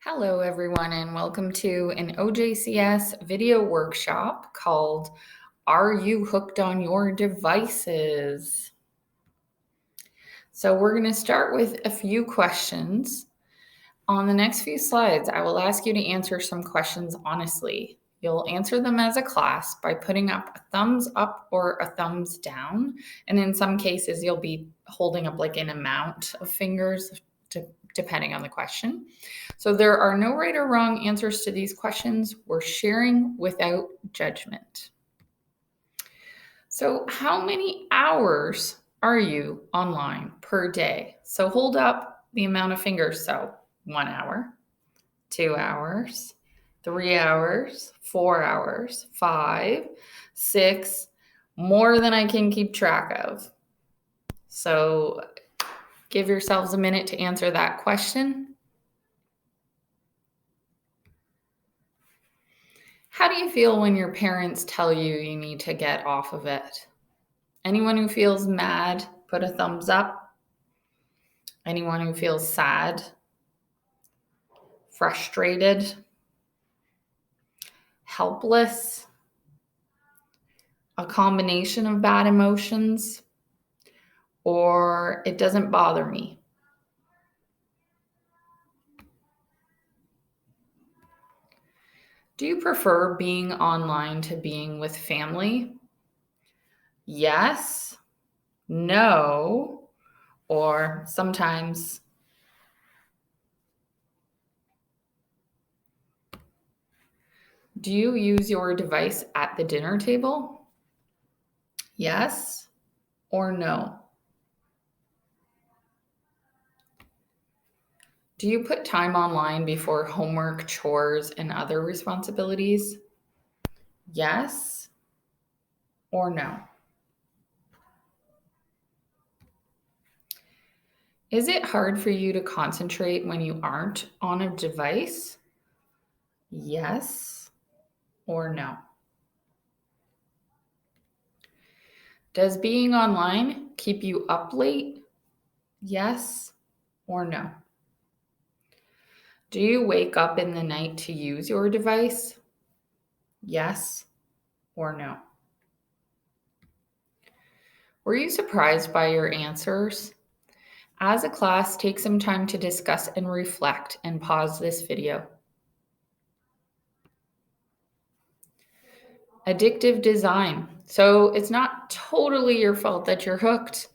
Hello, everyone, and welcome to an OJCS video workshop called Are You Hooked on Your Devices? So we're going to start with a few questions. On the next few slides, I will ask you to answer some questions honestly. You'll answer them as a class by putting up a thumbs up or a thumbs down. And in some cases, you'll be holding up like an amount of fingers depending on the question. So there are no right or wrong answers to these questions. We're sharing without judgment. So how many hours are you online per day? So hold up the amount of fingers. So 1 hour, 2 hours, 3 hours, 4 hours, 5, 6, more than I can keep track of. So give yourselves a minute to answer that question. How do you feel when your parents tell you you need to get off of it? Anyone who feels mad, put a thumbs up. Anyone who feels sad, frustrated, helpless, a combination of bad emotions, or it doesn't bother me. Do you prefer being online to being with family? Yes, no, or sometimes. Do you use your device at the dinner table? Yes or no? Do you put time online before homework, chores, and other responsibilities? Yes or no? Is it hard for you to concentrate when you aren't on a device? Yes or no? Does being online keep you up late? Yes or no? Do you wake up in the night to use your device? Yes or no? Were you surprised by your answers? As a class, take some time to discuss and reflect and pause this video. Addictive design. So it's not totally your fault that you're hooked.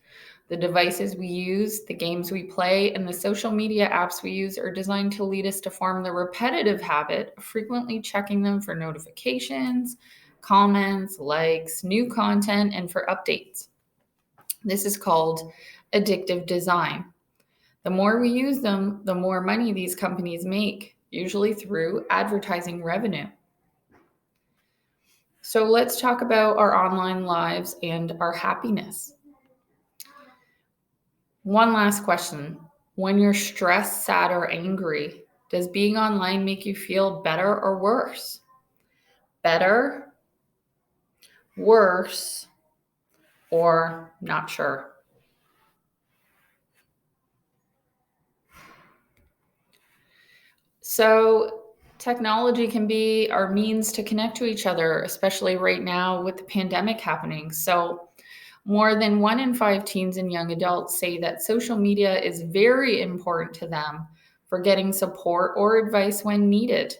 The devices we use, the games we play, and the social media apps we use are designed to lead us to form the repetitive habit of frequently checking them for notifications, comments, likes, new content, and for updates. This is called addictive design. The more we use them, the more money these companies make, usually through advertising revenue. So let's talk about our online lives and our happiness. One last question. When you're stressed, sad, or angry, does being online make you feel better or worse? Better, worse, or not sure? So technology can be our means to connect to each other, especially right now with the pandemic happening. So more than 1 in 5 teens and young adults say that social media is very important to them for getting support or advice when needed,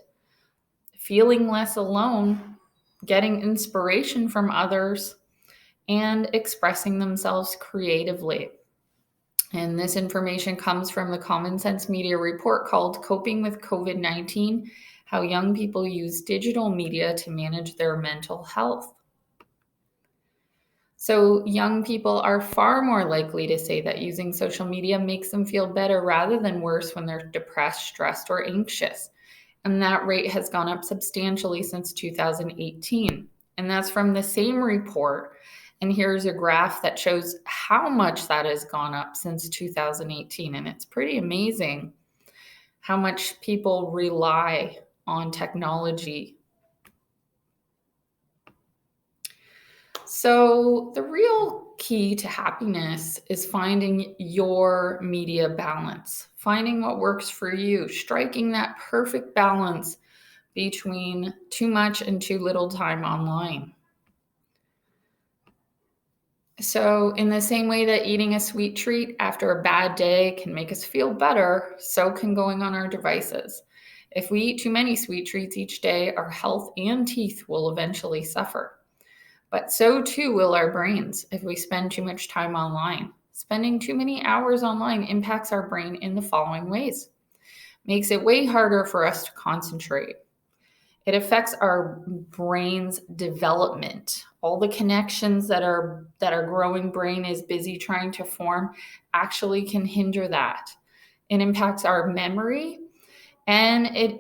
feeling less alone, getting inspiration from others, and expressing themselves creatively. And this information comes from the Common Sense Media report called Coping with COVID-19, How Young People Use Digital Media to Manage Their Mental Health. So young people are far more likely to say that using social media makes them feel better rather than worse when they're depressed, stressed, or anxious. And that rate has gone up substantially since 2018. And that's from the same report. And here's a graph that shows how much that has gone up since 2018. And it's pretty amazing how much people rely on technology. So, the real key to happiness is finding your media balance, finding what works for you, striking that perfect balance between too much and too little time online. So, in the same way that eating a sweet treat after a bad day can make us feel better, so can going on our devices. If we eat too many sweet treats each day, our health and teeth will eventually suffer. But so too will our brains if we spend too much time online. Spending too many hours online impacts our brain in the following ways. Makes it way harder for us to concentrate. It affects our brain's development. All the connections that our growing brain is busy trying to form actually can hinder that. It impacts our memory, and it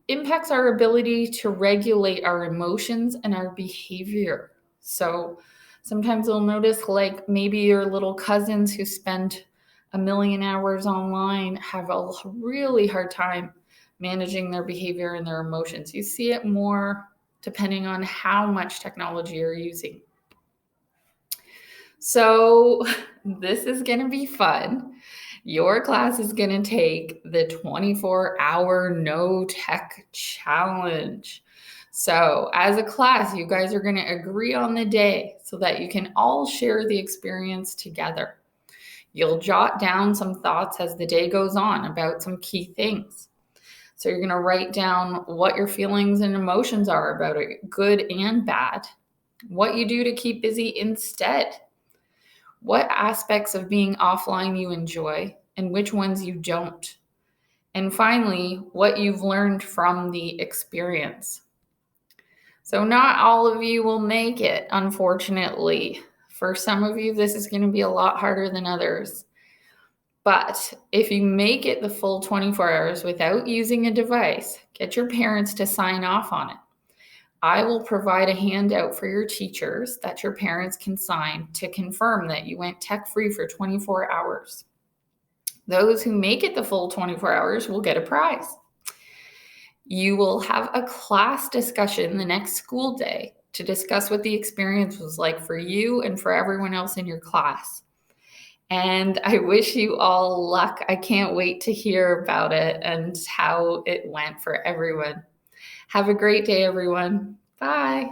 impacts our ability to regulate our emotions and our behavior. So sometimes you'll notice, like, maybe your little cousins who spend a million hours online have a really hard time managing their behavior and their emotions. You see it more depending on how much technology you're using. So this is going to be fun. Your class is going to take the 24-hour no tech challenge. So as a class, you guys are going to agree on the day so that you can all share the experience together. You'll jot down some thoughts as the day goes on about some key things. So you're going to write down what your feelings and emotions are about it, good and bad, what you do to keep busy instead, what aspects of being offline you enjoy and which ones you don't, and finally, what you've learned from the experience. So not all of you will make it, unfortunately. For some of you, this is going to be a lot harder than others. But if you make it the full 24 hours without using a device, get your parents to sign off on it. I will provide a handout for your teachers that your parents can sign to confirm that you went tech-free for 24 hours. Those who make it the full 24 hours will get a prize. You will have a class discussion the next school day to discuss what the experience was like for you and for everyone else in your class. And I wish you all luck. I can't wait to hear about it and how it went for everyone. Have a great day, everyone. Bye.